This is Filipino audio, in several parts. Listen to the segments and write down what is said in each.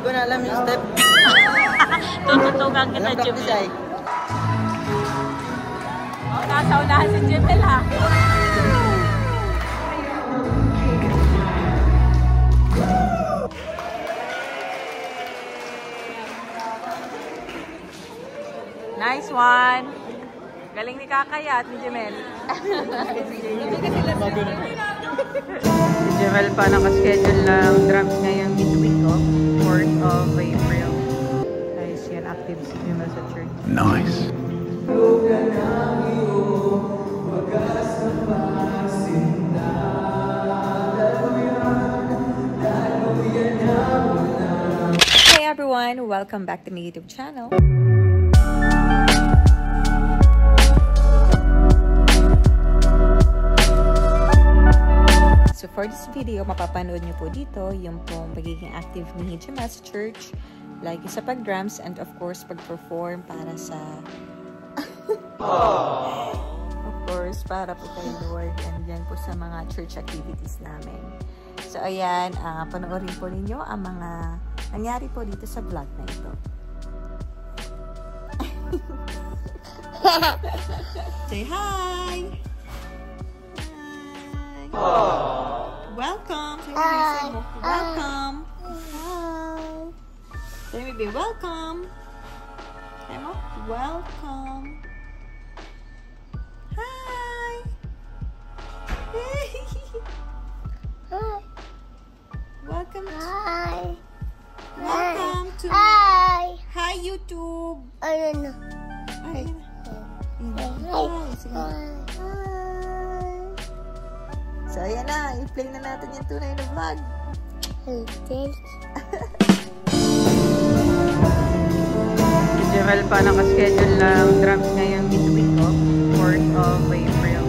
ko na alam yung step. Tututugan kita, Jimel. Oh, nasa unahan si Jimel, ha? Nice one! Galing ni Kakaya at ni Jimel. Si Jimel pa nakaschedule ng drums ngayon midweek of 4th of April. Ayos yan, active si Jimel sa church. Nice! Hey everyone! Welcome back to my YouTube channel. So for this video, mapapanood nyo po dito yung pong pagiging active ni Jimel sa church, like sa pag-drums and of course pag-perform para sa of course para po kay Lord and yan po sa mga church activities namin. So ayan, panoorin po ninyo ang mga nangyari po dito sa vlog na ito. Say hi! Welcome. Hi. Welcome. Hi. Say maybe welcome. Say mo, welcome. Hi. Hi. Welcome. Hi. Welcome to. Hi. Hi YouTube. I don't know. Hi. Hi. So ayan na, i-play na natin yung tunay na vlog. Si Jimel pa nakaschedule ng drums ngayong midweek of 4th of April.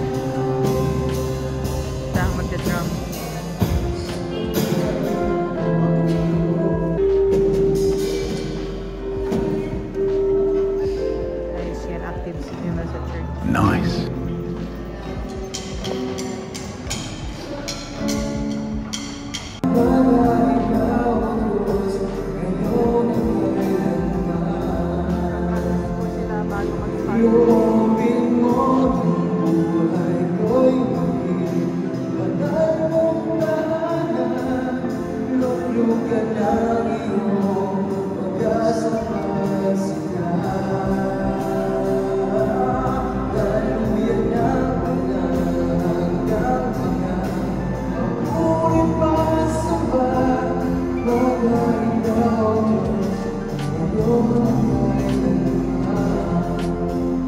Saan magda-drum? Ayos yan, active si Jimel sa church. Nice!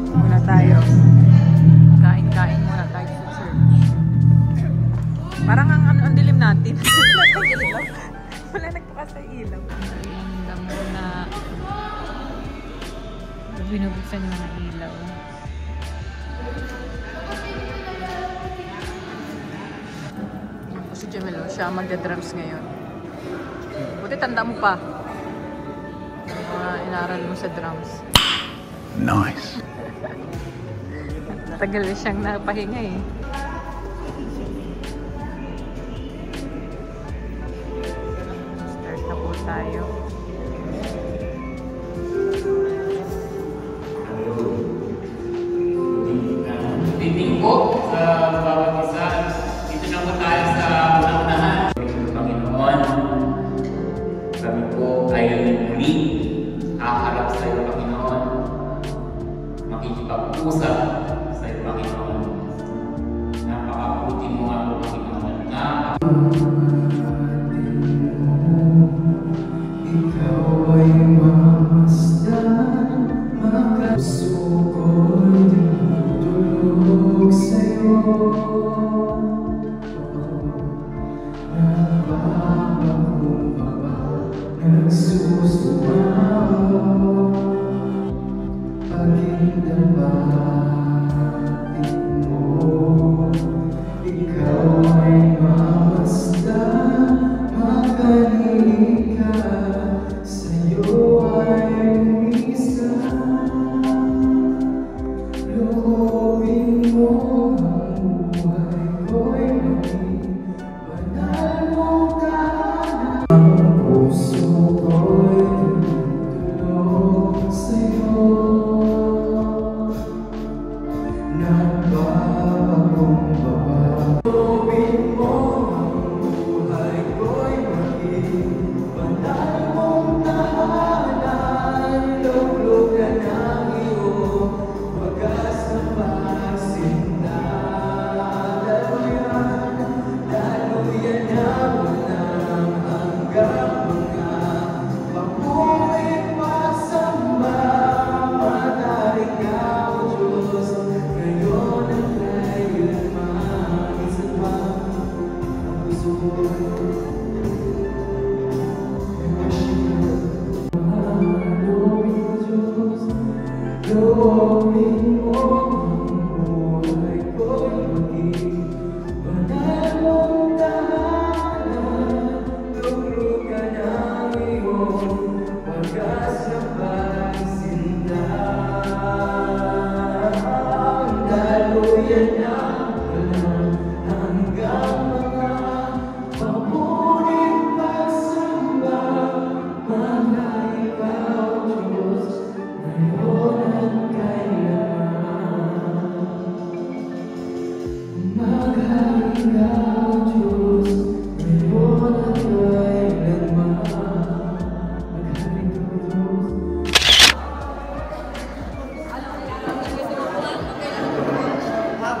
Muna tayo. Kain-kain muna tayo sa church. Parang ang dilim natin. Wala nagbukas sa ilaw. Wala muna. Binubuksan yung mga ilaw. Si Jimel, siya magda-drums ngayon. Buti tanda mo pa. Inaral mo sa drums. Nice! Natagal siyang napahinga eh. Start na po tayo. Titing po sa bawat isa. Dito na po tayo sa unang-unahan. Panginoon, kami po ay muli haharap sa iyo, Panginoon. Makikipag-usap sa iyo, Panginoon. Napakabuti mo nga po, Panginoon. Ikaw ay mamasdan, makapuso ko'y tinutulog sa'yo. Nagpapakumbaba, nagsusumaw, paghindabatin mo. Ikaw ay mamasdan, magaling ka, sa'yo ay umisan. Loobin mo ang buhay ko'y maging banal mong tahanan. Ang puso ko'y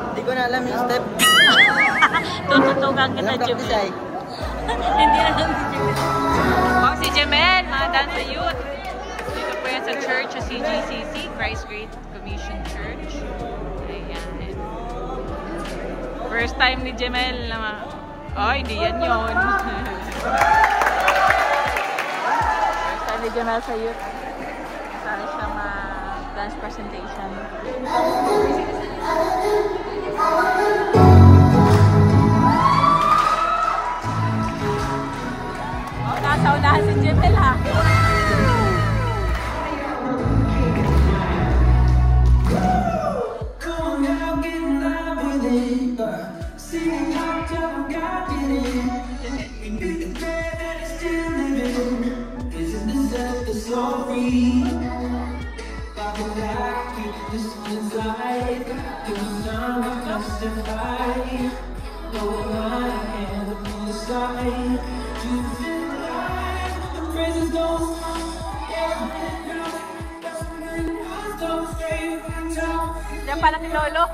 Hindi ko na alam yung step. Tututukan kita, Jemel. Hindi na lang Oh, si Jemel, mga Dance Youth. Dito po yan sa church, sa CGCC, Christ Great Commission Church. Ayan. First time ni Jemel na oh, hindi yan yun. First time ni Jemel sa youth. Sana siya ma-dance presentation. Oh, nasa unahan si Jemel ha. Diyan pala si Lolo.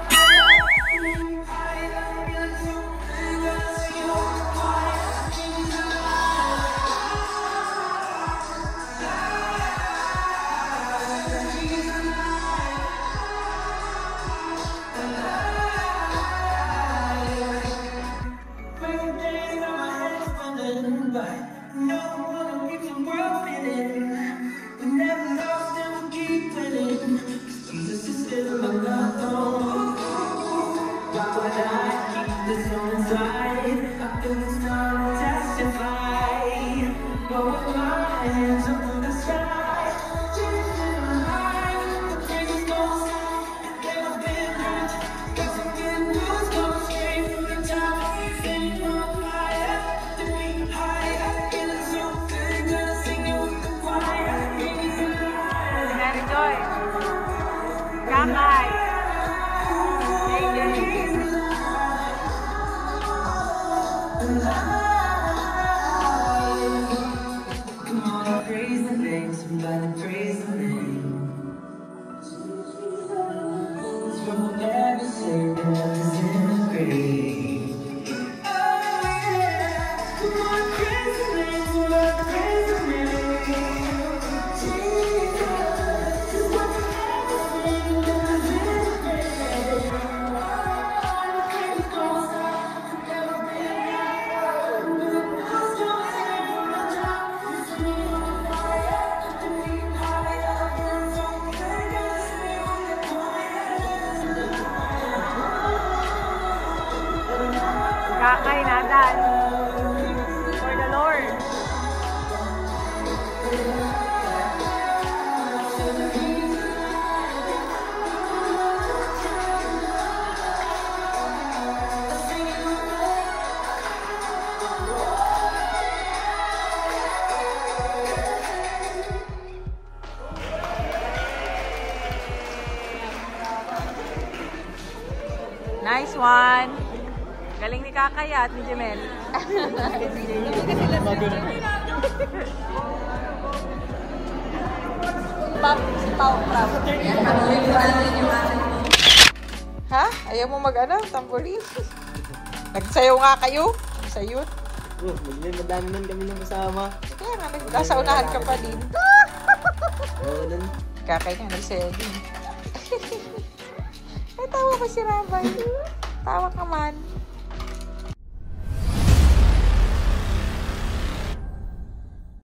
Kakay na dance for the Lord. Nice one. Galing ni Kakaya at ni Jemel. Si Pao Prab. Ha? Ayaw mo mag-ano? Tambourine? Nagsayaw nga kayo? Sa youth? Madami nun kami nung kasama. Kaya nga, nasa unahan ka pa din. Oo, nun. Kakay nga, nagsayaw din. Ay, tawa ko si Rabay. Tawa ka man.